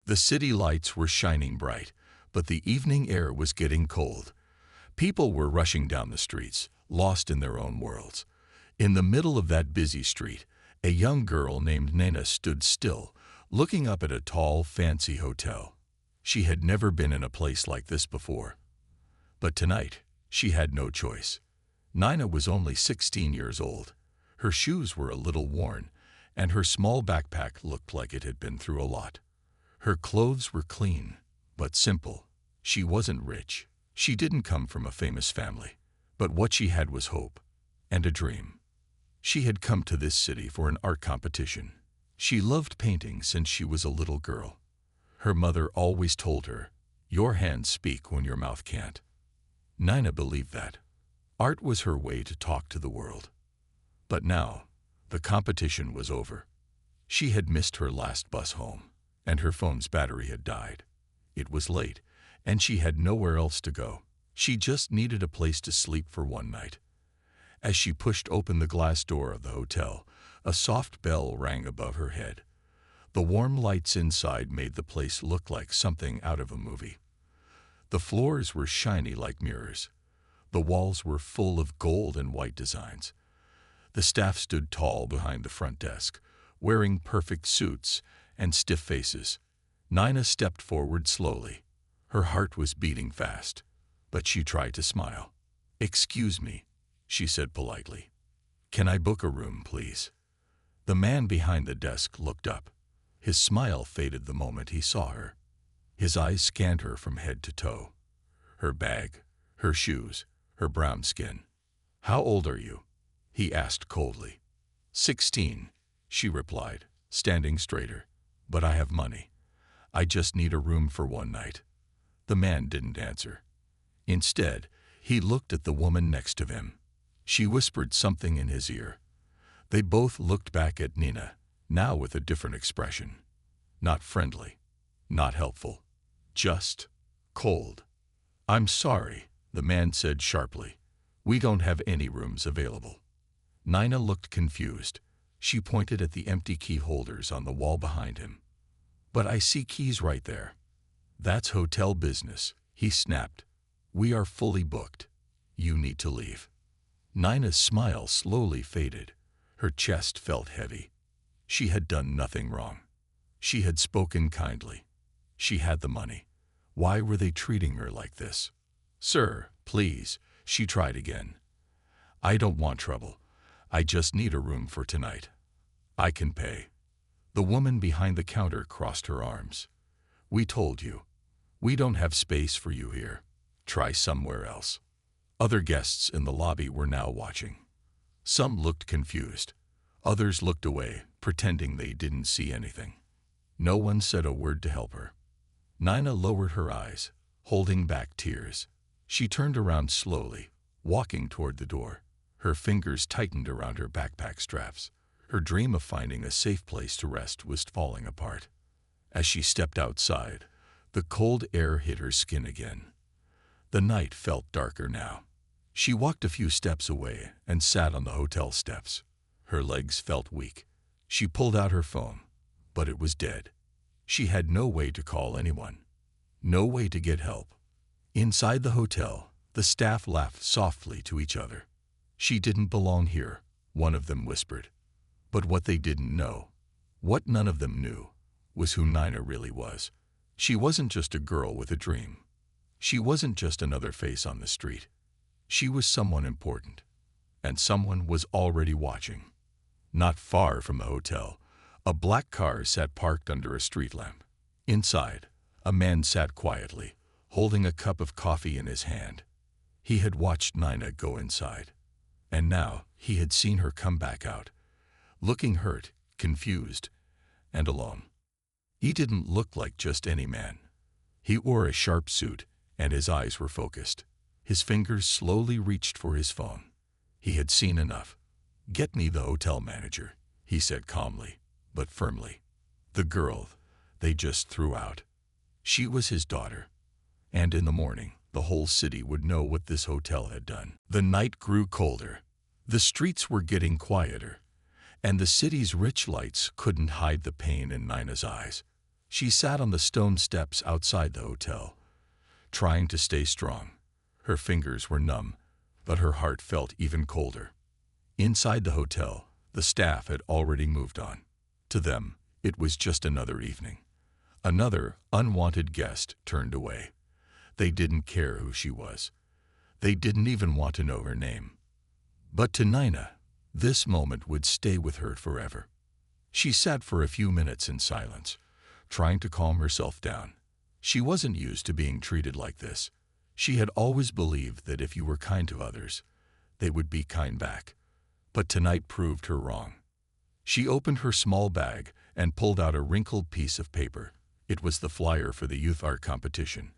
The city lights were shining bright, but the evening air was getting cold. People were rushing down the streets, lost in their own worlds. In the middle of that busy street, a young girl named Nina stood still, looking up at a tall, fancy hotel. She had never been in a place like this before. But tonight, she had no choice. Nina was only 16 years old. Her shoes were a little worn, and her small backpack looked like it had been through a lot. Her clothes were clean, but simple. She wasn't rich. She didn't come from a famous family. But what she had was hope and a dream. She had come to this city for an art competition. She loved painting since she was a little girl. Her mother always told her, "Your hands speak when your mouth can't." Nina believed that. Art was her way to talk to the world. But now, the competition was over. She had missed her last bus home, and her phone's battery had died. It was late, and she had nowhere else to go. She just needed a place to sleep for one night. As she pushed open the glass door of the hotel, a soft bell rang above her head. The warm lights inside made the place look like something out of a movie. The floors were shiny like mirrors. The walls were full of gold and white designs. The staff stood tall behind the front desk, wearing perfect suits and stiff faces. Nina stepped forward slowly. Her heart was beating fast, but she tried to smile. "Excuse me," she said politely. "Can I book a room, please?" The man behind the desk looked up. His smile faded the moment he saw her. His eyes scanned her from head to toe. Her bag, her shoes, her brown skin. "How old are you?" he asked coldly. 16, she replied, standing straighter. "But I have money. I just need a room for one night." The man didn't answer. Instead, he looked at the woman next to him. She whispered something in his ear. They both looked back at Nina, now with a different expression. Not friendly, not helpful, just cold. "I'm sorry," the man said sharply. "We don't have any rooms available." Nina looked confused. She pointed at the empty key holders on the wall behind him. "But I see keys right there." "That's hotel business," he snapped. "We are fully booked. You need to leave." Nina's smile slowly faded. Her chest felt heavy. She had done nothing wrong. She had spoken kindly. She had the money. Why were they treating her like this? "Sir, please," she tried again. "I don't want trouble. I just need a room for tonight. I can pay." The woman behind the counter crossed her arms. "We told you. We don't have space for you here. Try somewhere else." Other guests in the lobby were now watching. Some looked confused. Others looked away, pretending they didn't see anything. No one said a word to help her. Nina lowered her eyes, holding back tears. She turned around slowly, walking toward the door. Her fingers tightened around her backpack straps. Her dream of finding a safe place to rest was falling apart. As she stepped outside, the cold air hit her skin again. The night felt darker now. She walked a few steps away and sat on the hotel steps. Her legs felt weak. She pulled out her phone, but it was dead. She had no way to call anyone, no way to get help. Inside the hotel, the staff laughed softly to each other. "She didn't belong here," one of them whispered. But what they didn't know, what none of them knew, was who Nina really was. She wasn't just a girl with a dream. She wasn't just another face on the street. She was someone important, and someone was already watching. Not far from the hotel, a black car sat parked under a street lamp. Inside, a man sat quietly, holding a cup of coffee in his hand. He had watched Nina go inside, and now he had seen her come back out, looking hurt, confused, and alone. He didn't look like just any man. He wore a sharp suit, and his eyes were focused. His fingers slowly reached for his phone. He had seen enough. "Get me the hotel manager," he said calmly, but firmly. The girl they just threw out. She was his daughter. And in the morning, the whole city would know what this hotel had done. The night grew colder. The streets were getting quieter, and the city's rich lights couldn't hide the pain in Nina's eyes. She sat on the stone steps outside the hotel, trying to stay strong. Her fingers were numb, but her heart felt even colder. Inside the hotel, the staff had already moved on. To them, it was just another evening. Another unwanted guest turned away. They didn't care who she was. They didn't even want to know her name. But to Nina, this moment would stay with her forever. She sat for a few minutes in silence, trying to calm herself down. She wasn't used to being treated like this. She had always believed that if you were kind to others, they would be kind back. But tonight proved her wrong. She opened her small bag and pulled out a wrinkled piece of paper. It was the flyer for the youth art competition.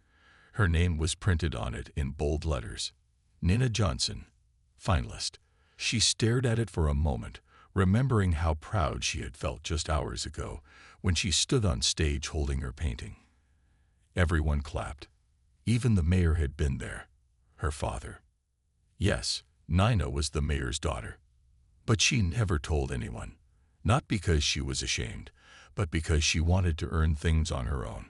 Her name was printed on it in bold letters. Nina Johnson, finalist. She stared at it for a moment, remembering how proud she had felt just hours ago when she stood on stage holding her painting. Everyone clapped. Even the mayor had been there. Her father. Yes, Nina was the mayor's daughter. But she never told anyone. Not because she was ashamed, but because she wanted to earn things on her own.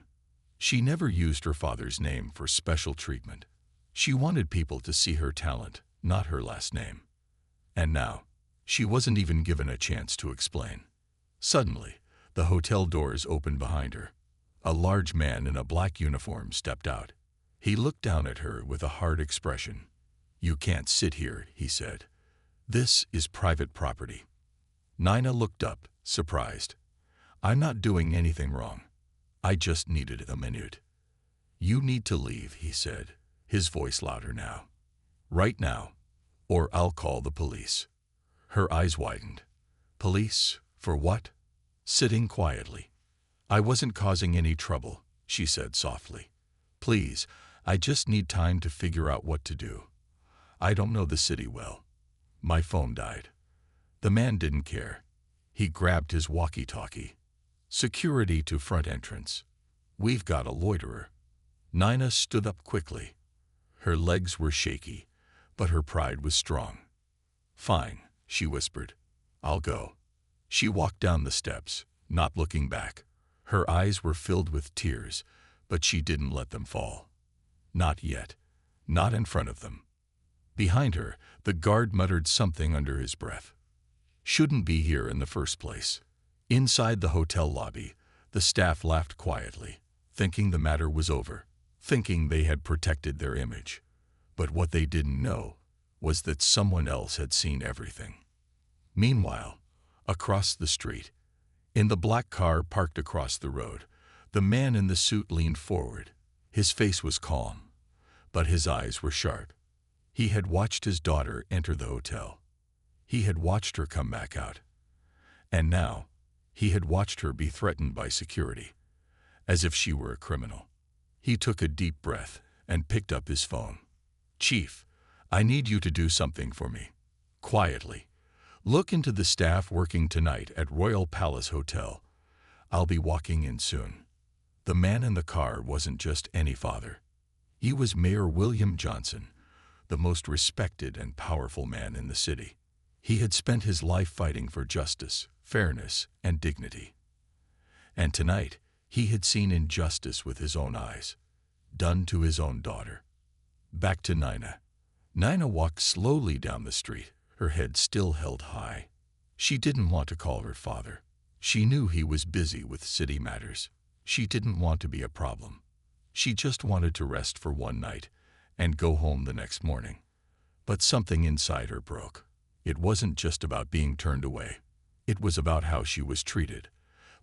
She never used her father's name for special treatment. She wanted people to see her talent, not her last name. And now, she wasn't even given a chance to explain. Suddenly, the hotel doors opened behind her. A large man in a black uniform stepped out. He looked down at her with a hard expression. "You can't sit here," he said. "This is private property." Nina looked up, surprised. "I'm not doing anything wrong. I just needed a minute." "You need to leave," he said, his voice louder now. "Right now, or I'll call the police." Her eyes widened. "Police? For what?" Sitting quietly. "I wasn't causing any trouble," she said softly. "Please, I just need time to figure out what to do. I don't know the city well. My phone died." The man didn't care. He grabbed his walkie-talkie. "Security to front entrance. We've got a loiterer." Nina stood up quickly. Her legs were shaky, but her pride was strong. "Fine," she whispered. "I'll go." She walked down the steps, not looking back. Her eyes were filled with tears, but she didn't let them fall. Not yet. Not in front of them. Behind her, the guard muttered something under his breath. "Shouldn't be here in the first place." Inside the hotel lobby, the staff laughed quietly, thinking the matter was over, thinking they had protected their image. But what they didn't know was that someone else had seen everything. Meanwhile, across the street, in the black car parked across the road, the man in the suit leaned forward. His face was calm, but his eyes were sharp. He had watched his daughter enter the hotel. He had watched her come back out. And now, he had watched her be threatened by security, as if she were a criminal. He took a deep breath and picked up his phone. "Chief, I need you to do something for me. Quietly. Look into the staff working tonight at Royal Palace Hotel. I'll be walking in soon." The man in the car wasn't just any father. He was Mayor William Johnson, the most respected and powerful man in the city. He had spent his life fighting for justice, fairness, and dignity. And tonight, he had seen injustice with his own eyes, done to his own daughter. Back to Nina. Nina walked slowly down the street, her head still held high. She didn't want to call her father. She knew he was busy with city matters. She didn't want to be a problem. She just wanted to rest for one night and go home the next morning. But something inside her broke. It wasn't just about being turned away. It was about how she was treated,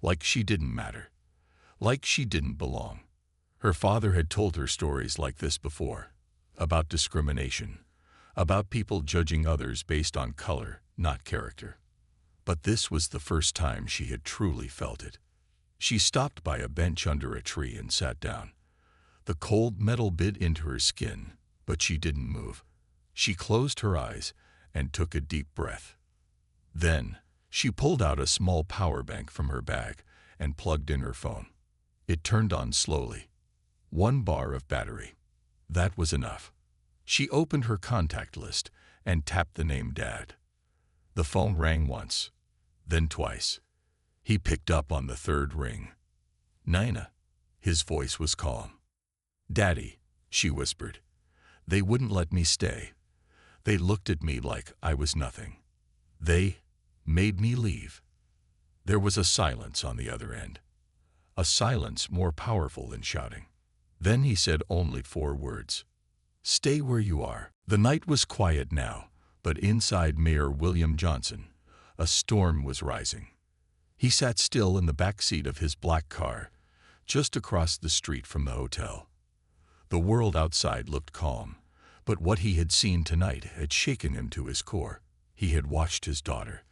like she didn't matter, like she didn't belong. Her father had told her stories like this before, about discrimination, about people judging others based on color, not character. But this was the first time she had truly felt it. She stopped by a bench under a tree and sat down. The cold metal bit into her skin, but she didn't move. She closed her eyes and took a deep breath. Then, she pulled out a small power bank from her bag and plugged in her phone. It turned on slowly. 1 bar of battery. That was enough. She opened her contact list and tapped the name Dad. The phone rang once, then twice. He picked up on the third ring. Nina. His voice was calm. Daddy, she whispered. They wouldn't let me stay. They looked at me like I was nothing. They made me leave. There was a silence on the other end. A silence more powerful than shouting. Then he said only 4 words. Stay where you are. The night was quiet now, but inside Mayor William Johnson, a storm was rising. He sat still in the back seat of his black car, just across the street from the hotel. The world outside looked calm, but what he had seen tonight had shaken him to his core. He had watched his daughter,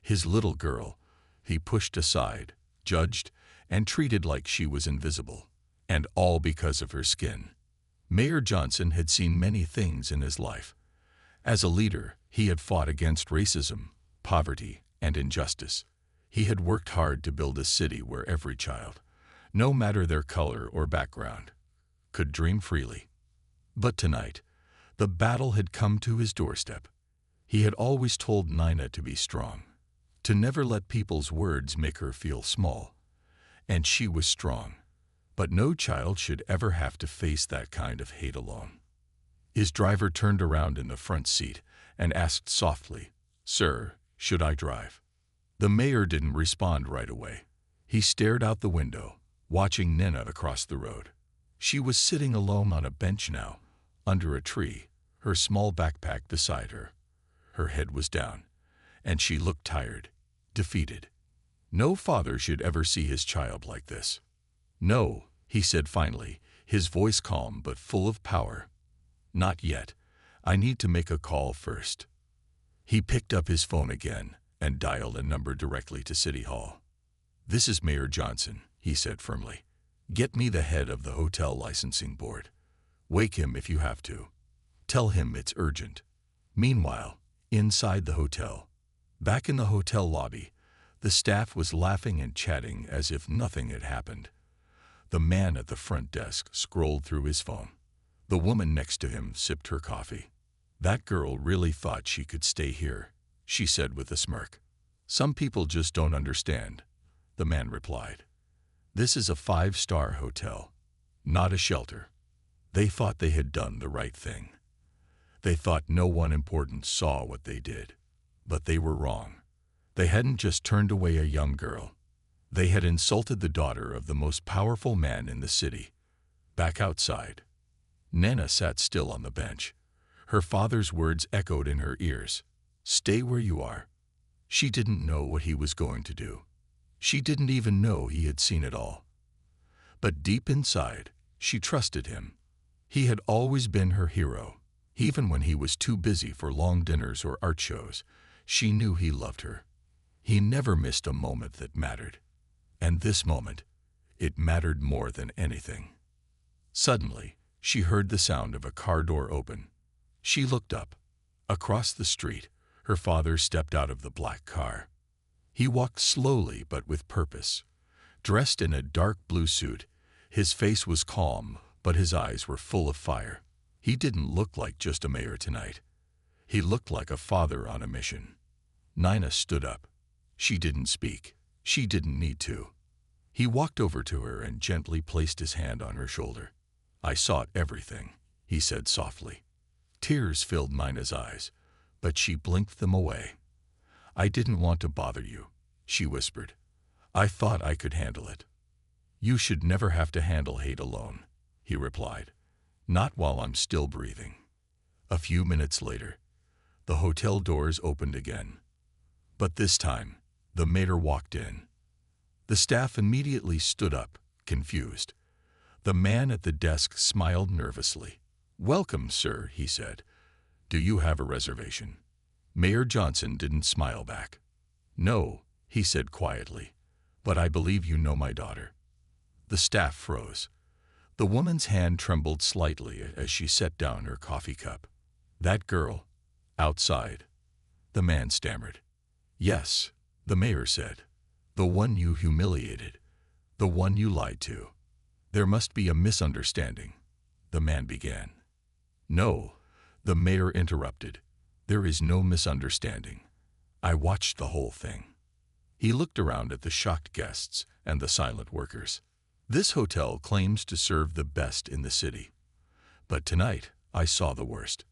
his little girl, he pushed aside, judged, and treated like she was invisible, and all because of her skin. Mayor Johnson had seen many things in his life. As a leader, he had fought against racism, poverty, and injustice. He had worked hard to build a city where every child, no matter their color or background, could dream freely. But tonight, the battle had come to his doorstep. He had always told Nina to be strong, to never let people's words make her feel small. And she was strong. But no child should ever have to face that kind of hate alone. His driver turned around in the front seat and asked softly, Sir, should I drive? The mayor didn't respond right away. He stared out the window, watching Nina across the road. She was sitting alone on a bench now, under a tree, her small backpack beside her. Her head was down, and she looked tired, defeated. No father should ever see his child like this. No, he said finally, his voice calm but full of power. Not yet. I need to make a call first. He picked up his phone again and dialed a number directly to City Hall. This is Mayor Johnson, he said firmly. Get me the head of the hotel licensing board. Wake him if you have to. Tell him it's urgent. Meanwhile, inside the hotel, back in the hotel lobby, the staff was laughing and chatting as if nothing had happened. The man at the front desk scrolled through his phone. The woman next to him sipped her coffee. That girl really thought she could stay here, she said with a smirk. Some people just don't understand, the man replied. This is a 5-star hotel, not a shelter. They thought they had done the right thing. They thought no one important saw what they did. But they were wrong. They hadn't just turned away a young girl. They had insulted the daughter of the most powerful man in the city. Back outside, Nina sat still on the bench. Her father's words echoed in her ears. Stay where you are. She didn't know what he was going to do. She didn't even know he had seen it all. But deep inside, she trusted him. He had always been her hero. Even when he was too busy for long dinners or art shows, she knew he loved her. He never missed a moment that mattered. And this moment, it mattered more than anything. Suddenly, she heard the sound of a car door open. She looked up. Across the street, her father stepped out of the black car. He walked slowly but with purpose. Dressed in a dark blue suit, his face was calm, but his eyes were full of fire. He didn't look like just a mayor tonight. He looked like a father on a mission. Nina stood up. She didn't speak. She didn't need to. He walked over to her and gently placed his hand on her shoulder. I saw everything, he said softly. Tears filled Nina's eyes, but she blinked them away. I didn't want to bother you, she whispered. I thought I could handle it. You should never have to handle hate alone, he replied. Not while I'm still breathing. A few minutes later, the hotel doors opened again. But this time, the mayor walked in. The staff immediately stood up, confused. The man at the desk smiled nervously. Welcome, sir, he said. Do you have a reservation? Mayor Johnson didn't smile back. No, he said quietly, but I believe you know my daughter. The staff froze. The woman's hand trembled slightly as she set down her coffee cup. That girl, outside, the man stammered. Yes, the mayor said. The one you humiliated, the one you lied to. There must be a misunderstanding, the man began. No, the mayor interrupted. There is no misunderstanding. I watched the whole thing. He looked around at the shocked guests and the silent workers. This hotel claims to serve the best in the city. But tonight, I saw the worst.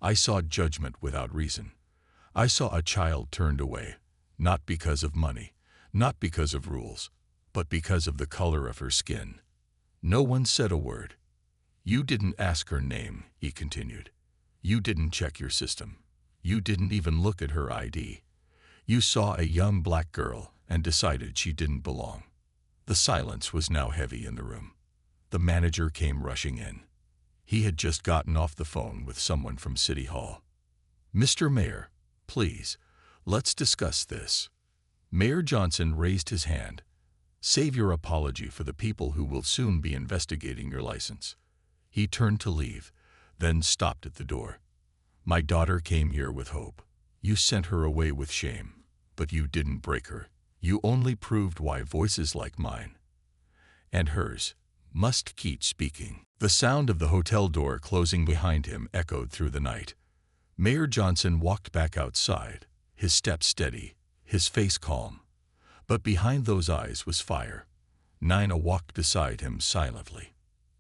I saw judgment without reason. I saw a child turned away, not because of money, not because of rules, but because of the color of her skin. No one said a word. You didn't ask her name, he continued. You didn't check your system. You didn't even look at her ID. You saw a young black girl and decided she didn't belong. The silence was now heavy in the room. The manager came rushing in. He had just gotten off the phone with someone from City Hall. Mr. Mayor, please, let's discuss this. Mayor Johnson raised his hand. Save your apology for the people who will soon be investigating your license. He turned to leave, then stopped at the door. My daughter came here with hope. You sent her away with shame, but you didn't break her. You only proved why voices like mine and hers must keep speaking. The sound of the hotel door closing behind him echoed through the night. Mayor Johnson walked back outside, his steps steady, his face calm. But behind those eyes was fire. Nina walked beside him silently.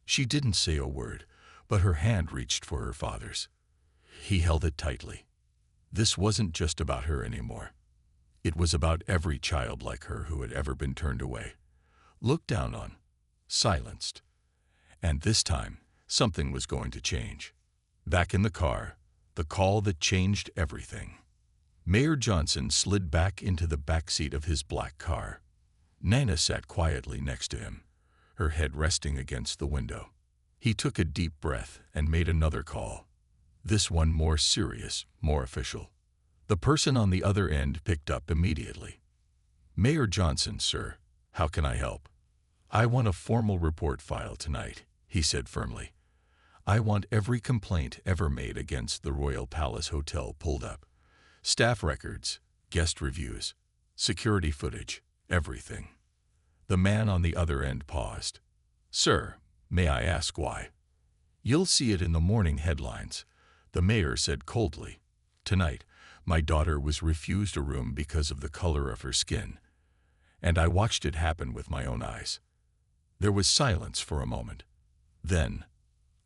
She didn't say a word, but her hand reached for her father's. He held it tightly. This wasn't just about her anymore. It was about every child like her who had ever been turned away, looked down on, silenced. And this time, something was going to change. Back in the car, the call that changed everything. Mayor Johnson slid back into the back seat of his black car. Nina sat quietly next to him, her head resting against the window. He took a deep breath and made another call. This one more serious, more official. The person on the other end picked up immediately. Mayor Johnson, sir, how can I help? I want a formal report filed tonight, he said firmly. I want every complaint ever made against the Royal Palace Hotel pulled up. Staff records, guest reviews, security footage, everything. The man on the other end paused. Sir, may I ask why? You'll see it in the morning headlines, the mayor said coldly. Tonight, my daughter was refused a room because of the color of her skin, and I watched it happen with my own eyes. There was silence for a moment. Then,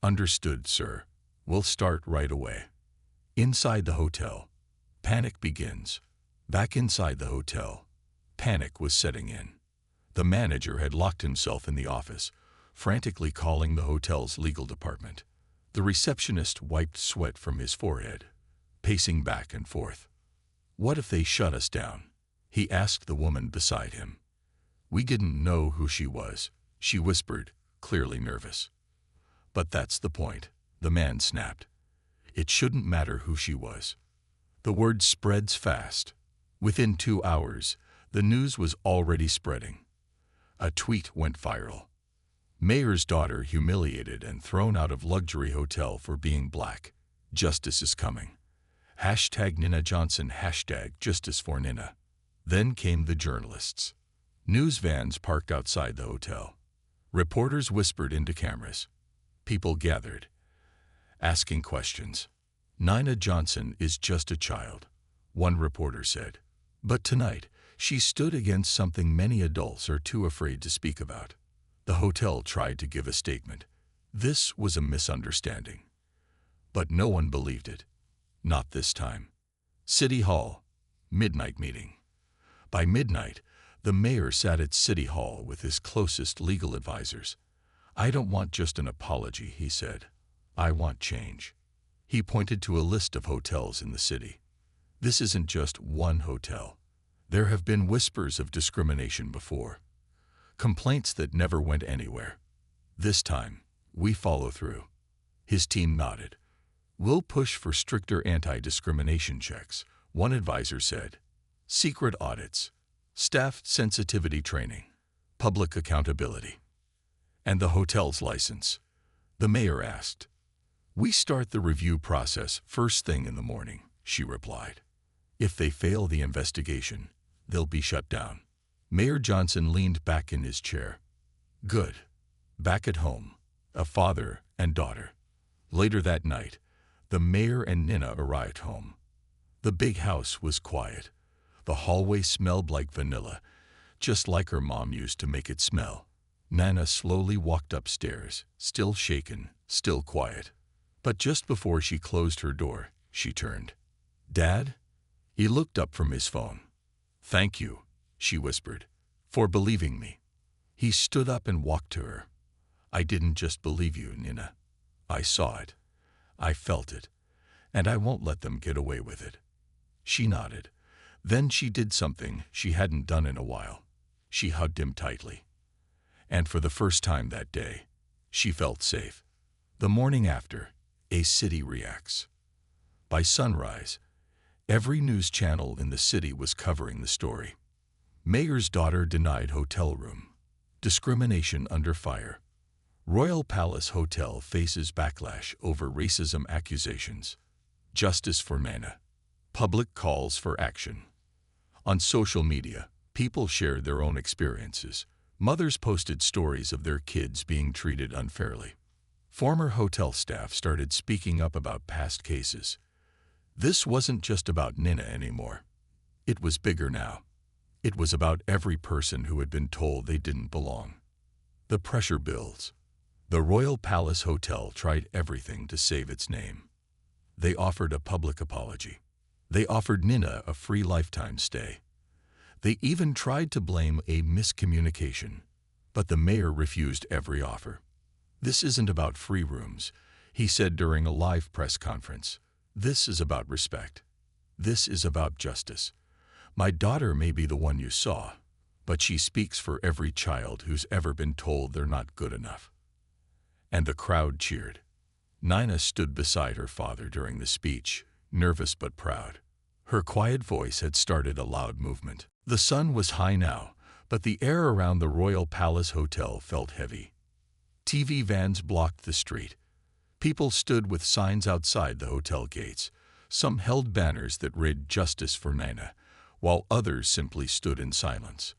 understood, sir. We'll start right away. Inside the hotel, panic begins. Back inside the hotel, panic was setting in. The manager had locked himself in the office, frantically calling the hotel's legal department. The receptionist wiped sweat from his forehead, pacing back and forth. What if they shut us down? He asked the woman beside him. We didn't know who she was, she whispered, clearly nervous. But that's the point, the man snapped. It shouldn't matter who she was. The word spreads fast. Within 2 hours, the news was already spreading. A tweet went viral. Mayor's daughter humiliated and thrown out of luxury hotel for being black. Justice is coming. Hashtag Nina Johnson, hashtag Justice for Nina. Then came the journalists. News vans parked outside the hotel. Reporters whispered into cameras. People gathered, asking questions. Nina Johnson is just a child, one reporter said. But tonight, she stood against something many adults are too afraid to speak about. The hotel tried to give a statement. This was a misunderstanding. But no one believed it. Not this time. City Hall, midnight meeting. By midnight, the mayor sat at City Hall with his closest legal advisors. I don't want just an apology, he said. I want change. He pointed to a list of hotels in the city. This isn't just one hotel. There have been whispers of discrimination before. Complaints that never went anywhere. This time, we follow through. His team nodded. We'll push for stricter anti-discrimination checks, one advisor said. Secret audits, staff sensitivity training, public accountability. And the hotel's license? The mayor asked. We start the review process first thing in the morning, she replied. If they fail the investigation, they'll be shut down. Mayor Johnson leaned back in his chair. Good. Back at home, a father and daughter. Later that night, the mayor and Nina arrived home. The big house was quiet. The hallway smelled like vanilla, just like her mom used to make it smell. Nana slowly walked upstairs, still shaken, still quiet. But just before she closed her door, she turned. "Dad?" He looked up from his phone. "Thank you," she whispered, "for believing me." He stood up and walked to her. "I didn't just believe you, Nina. I saw it. I felt it. And I won't let them get away with it." She nodded. Then she did something she hadn't done in a while. She hugged him tightly. And for the first time that day, she felt safe. The morning after, a city reacts. By sunrise, every news channel in the city was covering the story. Mayor's daughter denied hotel room. Discrimination under fire. Royal Palace Hotel faces backlash over racism accusations. Justice for Nana. Public calls for action. On social media, people shared their own experiences. Mothers posted stories of their kids being treated unfairly. Former hotel staff started speaking up about past cases. This wasn't just about Nina anymore. It was bigger now. It was about every person who had been told they didn't belong. The pressure builds. The Royal Palace Hotel tried everything to save its name. They offered a public apology. They offered Nina a free lifetime stay. They even tried to blame a miscommunication, but the mayor refused every offer. "This isn't about free rooms," he said during a live press conference. "This is about respect. This is about justice. My daughter may be the one you saw, but she speaks for every child who's ever been told they're not good enough." And the crowd cheered. Nina stood beside her father during the speech, nervous but proud. Her quiet voice had started a loud movement. The sun was high now, but the air around the Royal Palace Hotel felt heavy. TV vans blocked the street. People stood with signs outside the hotel gates. Some held banners that read "Justice for Nana," while others simply stood in silence.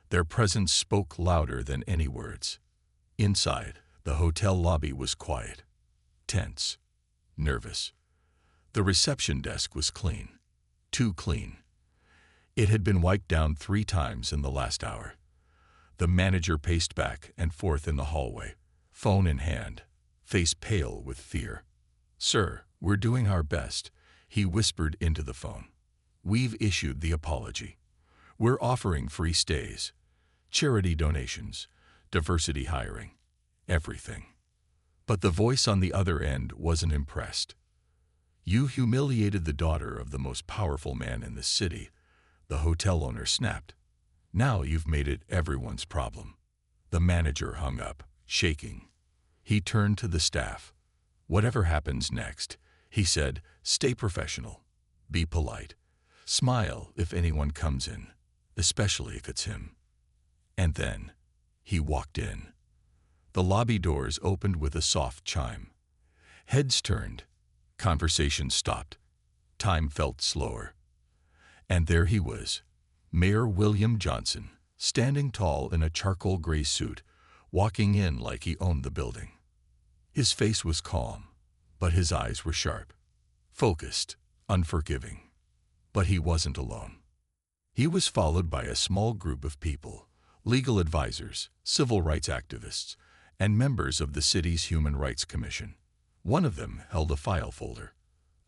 Their presence spoke louder than any words. Inside, the hotel lobby was quiet, tense, nervous. The reception desk was clean. Too clean. It had been wiped down 3 times in the last hour. The manager paced back and forth in the hallway, phone in hand, face pale with fear. "Sir, we're doing our best," he whispered into the phone. "We've issued the apology. We're offering free stays, charity donations, diversity hiring, everything." But the voice on the other end wasn't impressed. "You humiliated the daughter of the most powerful man in the city," the hotel owner snapped. "Now you've made it everyone's problem." The manager hung up, shaking. He turned to the staff. "Whatever happens next," he said, "stay professional. Be polite. Smile if anyone comes in, especially if it's him." And then he walked in. The lobby doors opened with a soft chime. Heads turned. Conversation stopped. Time felt slower. And there he was, Mayor William Johnson, standing tall in a charcoal gray suit, walking in like he owned the building. His face was calm, but his eyes were sharp, focused, unforgiving. But he wasn't alone. He was followed by a small group of people, legal advisors, civil rights activists, and members of the city's Human Rights Commission. One of them held a file folder.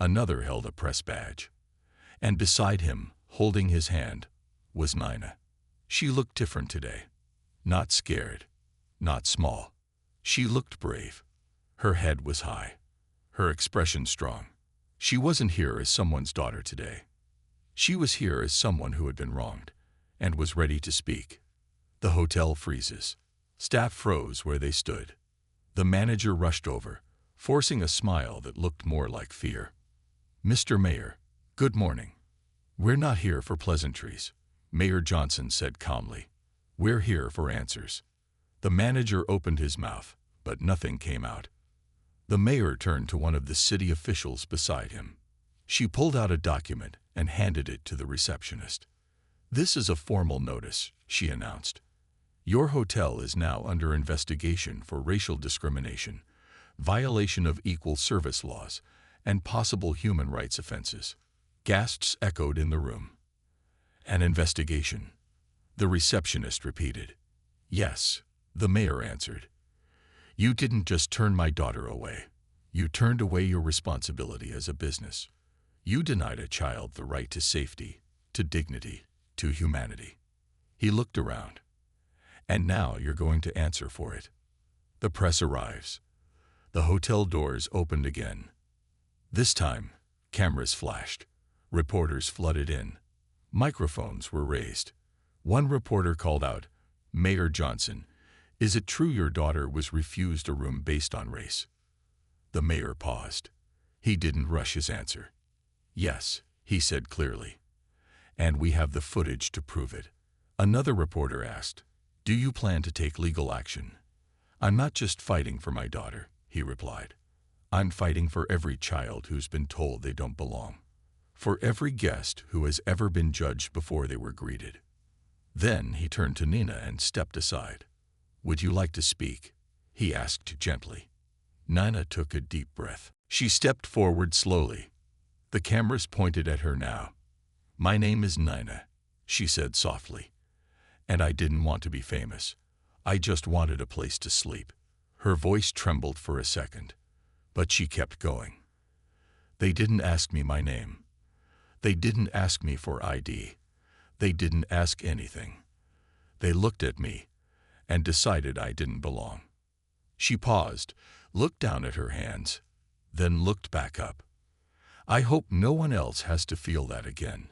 Another held a press badge. And beside him, holding his hand, was Nina. She looked different today. Not scared, not small. She looked brave. Her head was high, her expression strong. She wasn't here as someone's daughter today. She was here as someone who had been wronged, and was ready to speak. The hotel freezes. Staff froze where they stood. The manager rushed over, forcing a smile that looked more like fear. "Mr. Mayor, good morning." "We're not here for pleasantries," Mayor Johnson said calmly. "We're here for answers." The manager opened his mouth, but nothing came out. The mayor turned to one of the city officials beside him. She pulled out a document and handed it to the receptionist. "This is a formal notice," she announced. "Your hotel is now under investigation for racial discrimination, violation of equal service laws, and possible human rights offenses." Gasps echoed in the room. "An investigation," the receptionist repeated. "Yes, The mayor answered. You didn't just turn my daughter away. You turned away your responsibility as a business. You denied a child the right to safety, to dignity, to humanity. He looked around. And now you're going to answer for it. The press arrives. The hotel doors opened again. This time, cameras flashed. Reporters flooded in. Microphones were raised. One reporter called out, Mayor Johnson, is it true your daughter was refused a room based on race? The mayor paused. He didn't rush his answer. Yes, he said clearly. And we have the footage to prove it. Another reporter asked, do you plan to take legal action? I'm not just fighting for my daughter, he replied. I'm fighting for every child who's been told they don't belong. For every guest who has ever been judged before they were greeted. Then he turned to Nina and stepped aside. Would you like to speak? He asked gently. Nina took a deep breath. She stepped forward slowly. The cameras pointed at her now. My name is Nina, she said softly. And I didn't want to be famous. I just wanted a place to sleep. Her voice trembled for a second, but she kept going. They didn't ask me my name. They didn't ask me for ID. They didn't ask anything. They looked at me and decided I didn't belong. She paused, looked down at her hands, then looked back up. I hope no one else has to feel that again.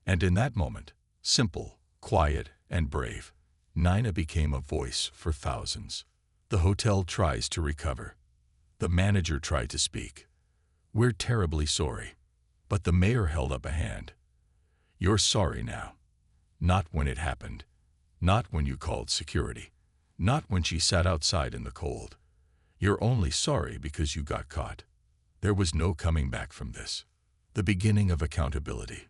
And in that moment, simple, quiet, and brave, Nina became a voice for thousands. The hotel tries to recover. The manager tried to speak. We're terribly sorry. But the mayor held up a hand. You're sorry now. Not when it happened. Not when you called security. Not when she sat outside in the cold. You're only sorry because you got caught. There was no coming back from this. The beginning of accountability.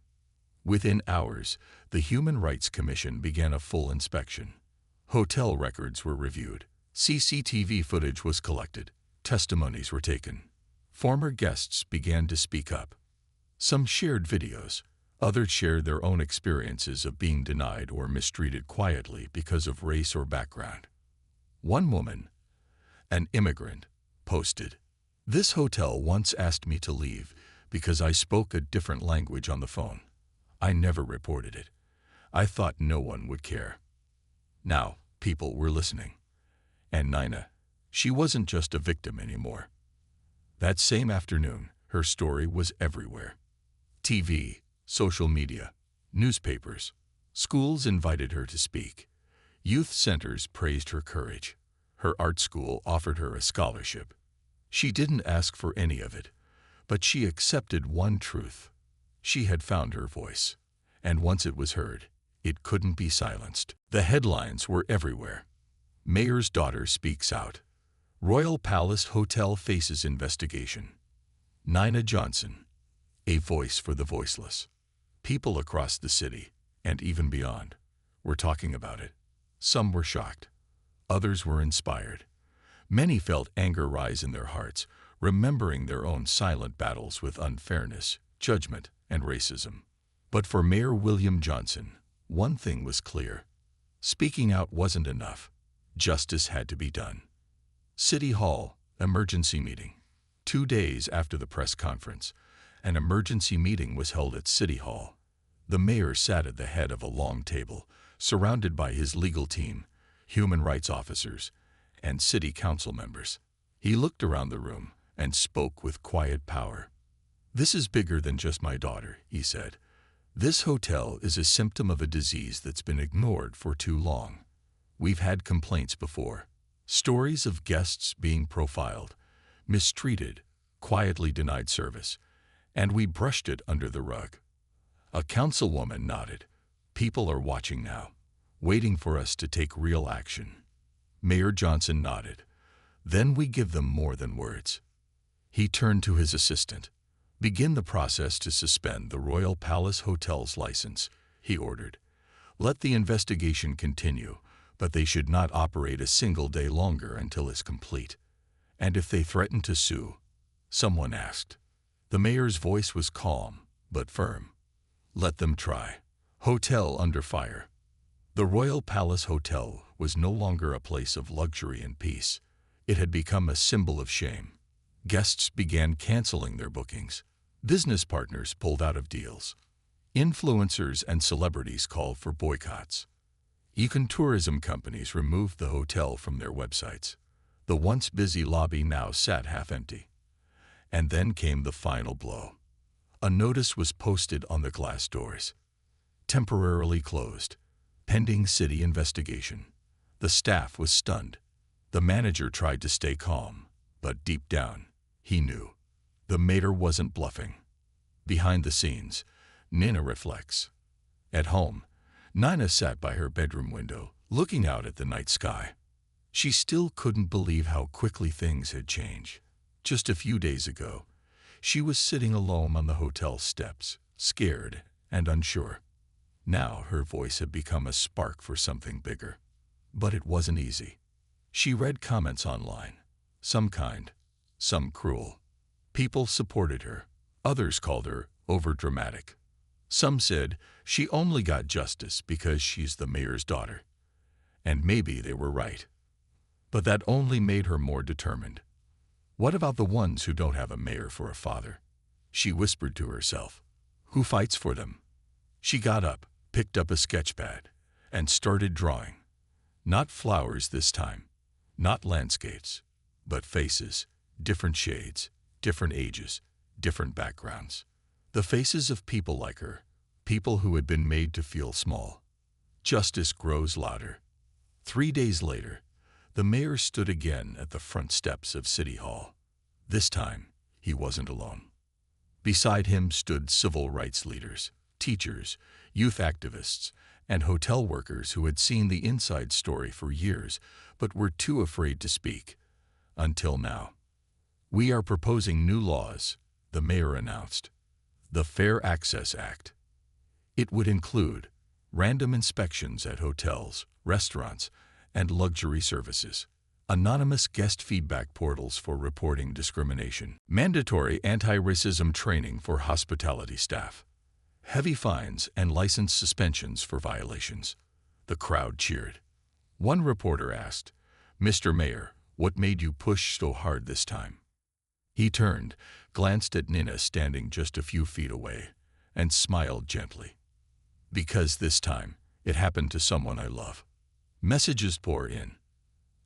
Within hours, the Human Rights Commission began a full inspection. Hotel records were reviewed. CCTV footage was collected. Testimonies were taken. Former guests began to speak up. Some shared videos. Others shared their own experiences of being denied or mistreated quietly because of race or background. One woman, an immigrant, posted, "This hotel once asked me to leave because I spoke a different language on the phone. I never reported it. I thought no one would care." Now, people were listening. And Nina, she wasn't just a victim anymore. That same afternoon, her story was everywhere. TV, social media, newspapers, schools invited her to speak. Youth centers praised her courage. Her art school offered her a scholarship. She didn't ask for any of it, but she accepted one truth. She had found her voice, and once it was heard, it couldn't be silenced. The headlines were everywhere. Mayor's daughter speaks out. Royal Palace Hotel faces investigation. Nina Johnson, a voice for the voiceless. People across the city, and even beyond, were talking about it. Some were shocked. Others were inspired. Many felt anger rise in their hearts, remembering their own silent battles with unfairness, judgment, and racism. But for Mayor William Johnson, one thing was clear. Speaking out wasn't enough. Justice had to be done. City Hall, emergency meeting. 2 days after the press conference, an emergency meeting was held at City Hall. The mayor sat at the head of a long table, surrounded by his legal team, human rights officers, and city council members. He looked around the room and spoke with quiet power. "This is bigger than just my daughter," he said. "This hotel is a symptom of a disease that's been ignored for too long. We've had complaints before. Stories of guests being profiled, mistreated, quietly denied service, and we brushed it under the rug." A councilwoman nodded. "People are watching now, waiting for us to take real action." Mayor Johnson nodded. "Then we give them more than words." He turned to his assistant. "Begin the process to suspend the Royal Palace Hotel's license," he ordered. "Let the investigation continue, but they should not operate a single day longer until it's complete. And if they threaten to sue," someone asked. The mayor's voice was calm, but firm. "Let them try. Hotel under fire." The Royal Palace Hotel was no longer a place of luxury and peace. It had become a symbol of shame. Guests began canceling their bookings. Business partners pulled out of deals. Influencers and celebrities called for boycotts. Ecotourism companies removed the hotel from their websites. The once busy lobby now sat half empty. And then came the final blow. A notice was posted on the glass doors. Temporarily closed, pending city investigation. The staff was stunned. The manager tried to stay calm, but deep down, he knew. The mayor wasn't bluffing. Behind the scenes, Nina reflects. At home, Nina sat by her bedroom window, looking out at the night sky. She still couldn't believe how quickly things had changed. Just a few days ago, she was sitting alone on the hotel steps, scared and unsure. Now her voice had become a spark for something bigger. But it wasn't easy. She read comments online, some kind, some cruel. People supported her. Others called her overdramatic. Some said she only got justice because she's the mayor's daughter. And maybe they were right. But that only made her more determined. What about the ones who don't have a mayor for a father? She whispered to herself. Who fights for them? She got up, picked up a sketchpad, and started drawing. Not flowers this time, not landscapes, but faces, different shades, different ages, different backgrounds. The faces of people like her, people who had been made to feel small. Justice grows louder. 3 days later, the mayor stood again at the front steps of City Hall. This time, he wasn't alone. Beside him stood civil rights leaders, teachers, youth activists, and hotel workers who had seen the inside story for years but were too afraid to speak. Until now. We are proposing new laws, the mayor announced. The Fair Access Act. It would include random inspections at hotels, restaurants, and luxury services, anonymous guest feedback portals for reporting discrimination, mandatory anti-racism training for hospitality staff, heavy fines and license suspensions for violations. The crowd cheered. One reporter asked, "Mr. Mayor, what made you push so hard this time?" He turned, glanced at Nina standing just a few feet away, and smiled gently. Because this time, it happened to someone I love. Messages pour in.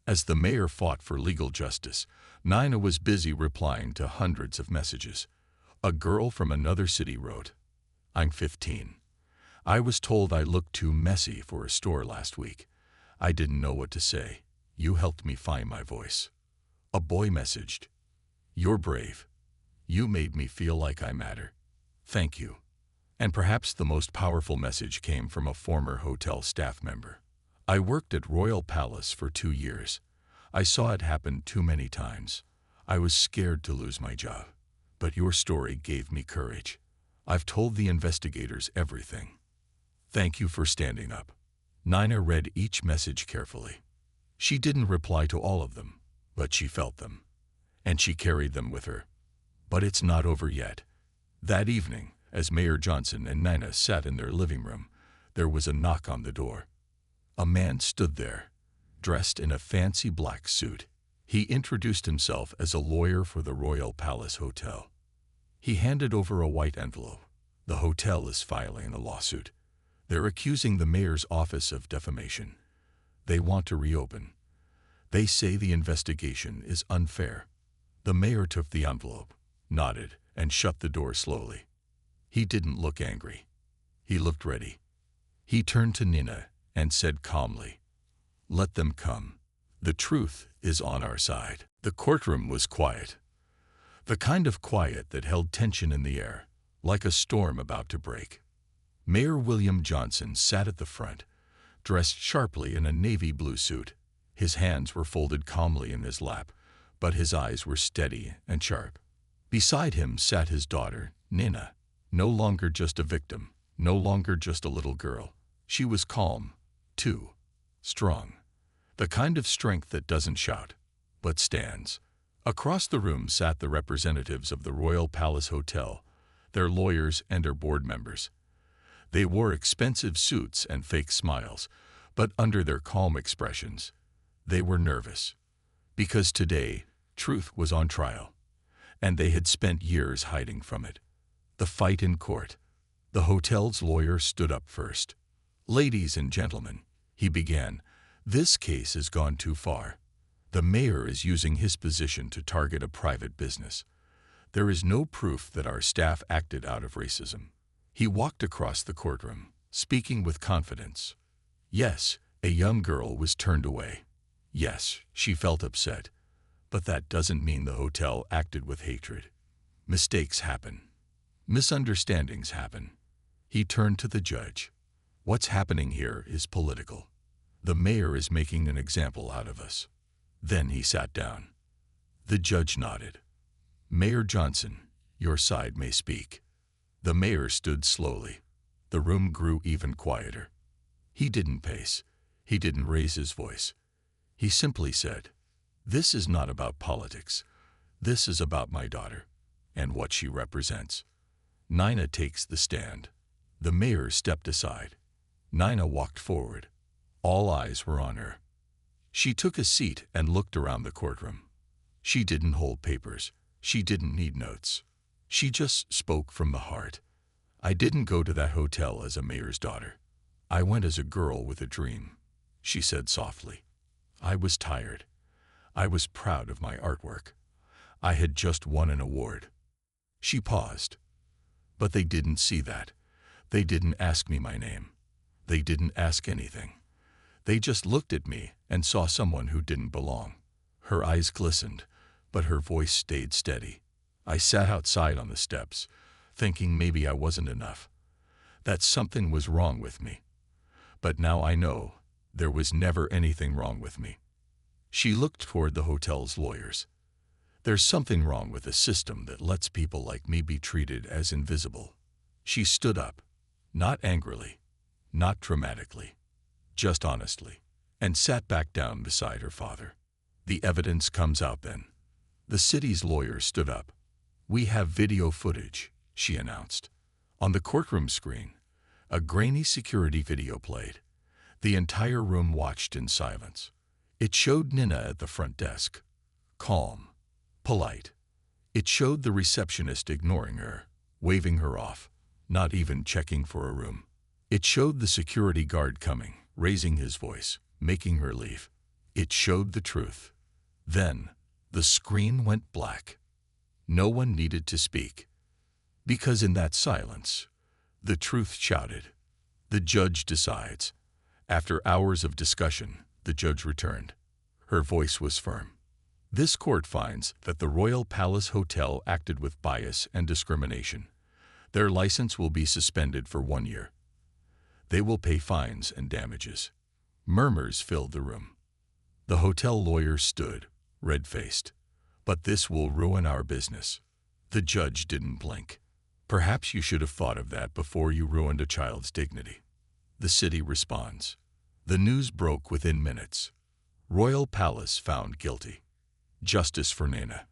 As the mayor fought for legal justice, Nina was busy replying to hundreds of messages. A girl from another city wrote, "I'm 15. I was told I looked too messy for a store last week. I didn't know what to say. You helped me find my voice." A boy messaged, "You're brave. You made me feel like I matter. Thank you." And perhaps the most powerful message came from a former hotel staff member. "I worked at Royal Palace for 2 years. I saw it happen too many times. I was scared to lose my job. But your story gave me courage. I've told the investigators everything. Thank you for standing up." Nina read each message carefully. She didn't reply to all of them, but she felt them. And she carried them with her. But it's not over yet. That evening, as Mayor Johnson and Nina sat in their living room, there was a knock on the door. A man stood there, dressed in a fancy black suit. He introduced himself as a lawyer for the Royal Palace Hotel. He handed over a white envelope. The hotel is filing a lawsuit. They're accusing the mayor's office of defamation. They want to reopen. They say the investigation is unfair. The mayor took the envelope, nodded, and shut the door slowly. He didn't look angry. He looked ready. He turned to Nina and said calmly, "Let them come. The truth is on our side." The courtroom was quiet. The kind of quiet that held tension in the air, like a storm about to break. Mayor William Johnson sat at the front, dressed sharply in a navy blue suit. His hands were folded calmly in his lap, but his eyes were steady and sharp. Beside him sat his daughter, Nina, no longer just a victim, no longer just a little girl. She was calm, too, strong. The kind of strength that doesn't shout, but stands. Across the room sat the representatives of the Royal Palace Hotel, their lawyers and their board members. They wore expensive suits and fake smiles, But under their calm expressions, they were nervous. Because today, truth was on trial, and they had spent years hiding from it. The fight in court. The hotel's lawyer stood up first. "Ladies and gentlemen," he began, "this case has gone too far. The mayor is using his position to target a private business. There is no proof that our staff acted out of racism." He walked across the courtroom, speaking with confidence. Yes, a young girl was turned away. Yes, she felt upset. But that doesn't mean the hotel acted with hatred. Mistakes happen. Misunderstandings happen. He turned to the judge. "What's happening here is political. The mayor is making an example out of us." Then he sat down. The judge nodded. "Mayor Johnson, your side may speak." The mayor stood slowly. The room grew even quieter. He didn't pace. He didn't raise his voice. He simply said, "This is not about politics. This is about my daughter and what she represents." Nina takes the stand. The mayor stepped aside. Nina walked forward. All eyes were on her. She took a seat and looked around the courtroom. She didn't hold papers. She didn't need notes. She just spoke from the heart. "I didn't go to that hotel as a mayor's daughter. I went as a girl with a dream," she said softly. "I was tired. I was proud of my artwork. I had just won an award." She paused. But they didn't see that. They didn't ask me my name. They didn't ask anything. They just looked at me and saw someone who didn't belong. Her eyes glistened, but her voice stayed steady. I sat outside on the steps, thinking maybe I wasn't enough, that something was wrong with me. But now I know there was never anything wrong with me. She looked toward the hotel's lawyers. "There's something wrong with a system that lets people like me be treated as invisible." She stood up, not angrily, not dramatically, just honestly, and sat back down beside her father. "The evidence comes out then." The city's lawyer stood up. "We have video footage," she announced. On the courtroom screen, a grainy security video played. The entire room watched in silence. It showed Nina at the front desk, calm, polite. It showed the receptionist ignoring her, waving her off, not even checking for a room. It showed the security guard coming, raising his voice, making her leave. It showed the truth. Then, the screen went black. No one needed to speak. Because in that silence, the truth shouted. "The judge decides." After hours of discussion, the judge returned. Her voice was firm. "This court finds that the Royal Palace Hotel acted with bias and discrimination. Their license will be suspended for 1 year. They will pay fines and damages." Murmurs filled the room. The hotel lawyer stood, red-faced. "But this will ruin our business." The judge didn't blink. "Perhaps you should have thought of that before you ruined a child's dignity." The city responds. The news broke within minutes. Royal Palace found guilty. Justice for Nina.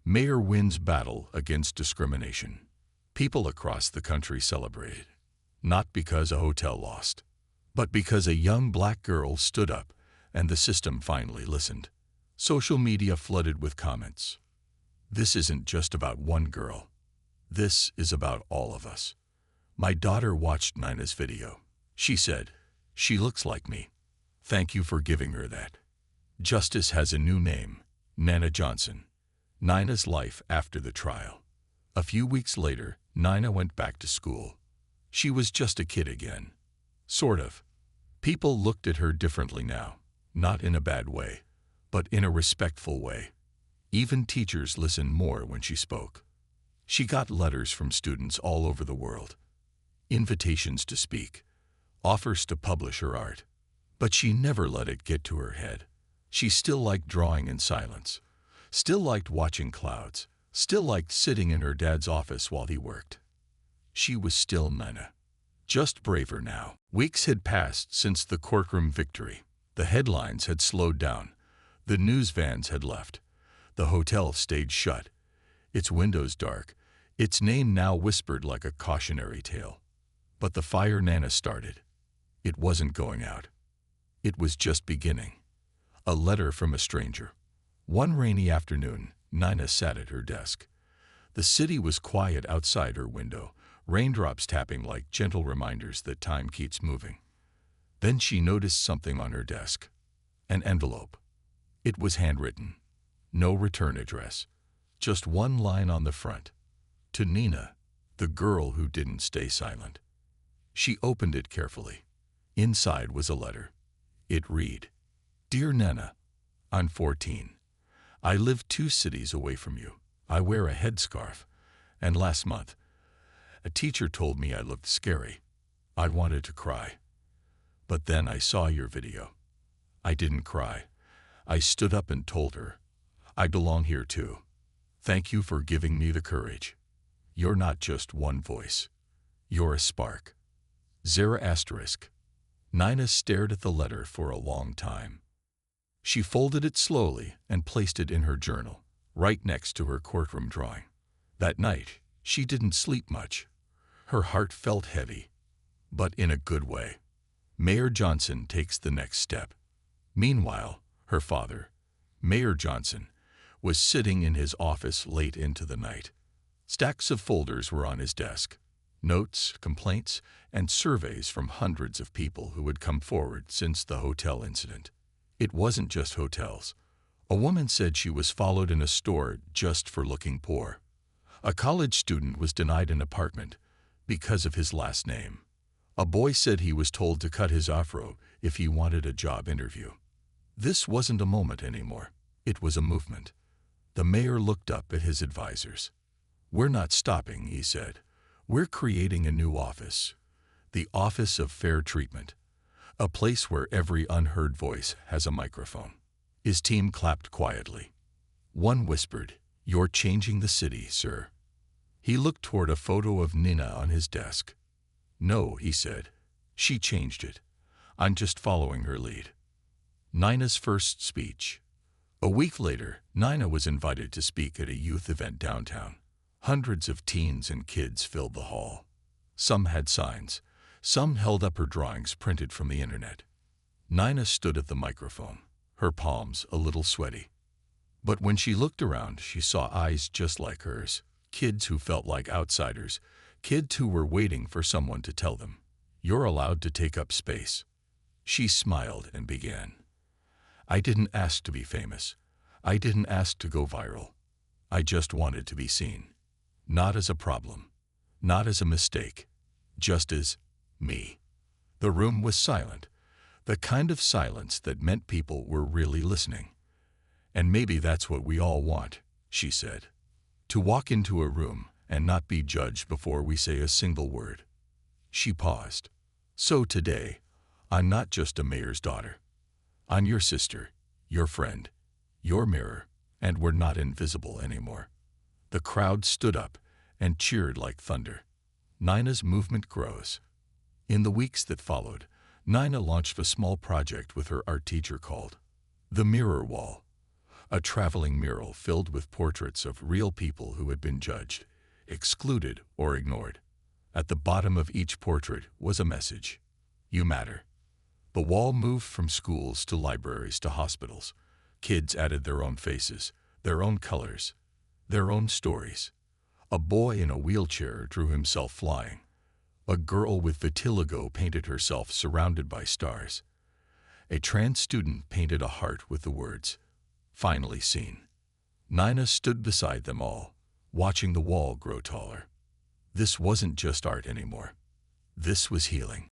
Mayor wins battle against discrimination. People across the country celebrated. Not because a hotel lost, but because a young black girl stood up and the system finally listened. Social media flooded with comments. "This isn't just about one girl. This is about all of us." "My daughter watched Nina's video. She said, 'She looks like me.' Thank you for giving her that." Justice has a new name, Nina Johnson. Nina's life after the trial. A few weeks later, Nina went back to school. She was just a kid again. Sort of. People looked at her differently now, not in a bad way, but in a respectful way. Even teachers listened more when she spoke. She got letters from students all over the world. Invitations to speak. Offers to publish her art. But she never let it get to her head. She still liked drawing in silence. Still liked watching clouds. Still liked sitting in her dad's office while he worked. She was still Nina. Just braver now. Weeks had passed since the courtroom victory. The headlines had slowed down. The news vans had left. The hotel stayed shut. Its windows dark. Its name now whispered like a cautionary tale. But the fire Nana started. It wasn't going out. It was just beginning. A letter from a stranger. One rainy afternoon, Nina sat at her desk. The city was quiet outside her window, raindrops tapping like gentle reminders that time keeps moving. Then she noticed something on her desk. An envelope. It was handwritten. No return address. Just one line on the front. To Nina, the girl who didn't stay silent. She opened it carefully. Inside was a letter. It read, "Dear Nina, I'm 14. I live 2 cities away from you. I wear a headscarf. And last month, a teacher told me I looked scary. I wanted to cry. But then I saw your video. I didn't cry. I stood up and told her, I belong here too. Thank you for giving me the courage. You're not just one voice. You're a spark." ***. Nina stared at the letter for a long time. She folded it slowly and placed it in her journal, right next to her courtroom drawing. That night, she didn't sleep much. Her heart felt heavy, but in a good way. Mayor Johnson takes the next step. Meanwhile, her father, Mayor Johnson, was sitting in his office late into the night. Stacks of folders were on his desk. Notes, complaints, and surveys from hundreds of people who had come forward since the hotel incident. It wasn't just hotels. A woman said she was followed in a store just for looking poor. A college student was denied an apartment because of his last name. A boy said he was told to cut his afro if he wanted a job interview. This wasn't a moment anymore. It was a movement. The mayor looked up at his advisors. "We're not stopping," he said. "We're creating a new office. The Office of Fair Treatment. A place where every unheard voice has a microphone." His team clapped quietly. One whispered, "You're changing the city, sir." He looked toward a photo of Nina on his desk. "No," he said. "She changed it. I'm just following her lead." Nina's first speech. A week later, Nina was invited to speak at a youth event downtown. Hundreds of teens and kids filled the hall. Some had signs. Some held up her drawings printed from the internet. Nina stood at the microphone, her palms a little sweaty. But when she looked around, she saw eyes just like hers, kids who felt like outsiders, kids who were waiting for someone to tell them, "You're allowed to take up space." She smiled and began. "I didn't ask to be famous. I didn't ask to go viral. I just wanted to be seen. Not as a problem, not as a mistake, just as me." The room was silent, the kind of silence that meant people were really listening. "And maybe that's what we all want," she said. "To walk into a room and not be judged before we say a single word." She paused. "So today, I'm not just a mayor's daughter. I'm your sister, your friend, your mirror, and we're not invisible anymore." The crowd stood up and cheered like thunder. Nina's movement grows. In the weeks that followed, Nina launched a small project with her art teacher called The Mirror Wall, a traveling mural filled with portraits of real people who had been judged, excluded, or ignored. At the bottom of each portrait was a message: "You matter." The wall moved from schools to libraries to hospitals. Kids added their own faces, their own colors, their own stories. A boy in a wheelchair drew himself flying. A girl with vitiligo painted herself surrounded by stars. A trans student painted a heart with the words, "Finally seen." Nina stood beside them all, watching the wall grow taller. This wasn't just art anymore. This was healing.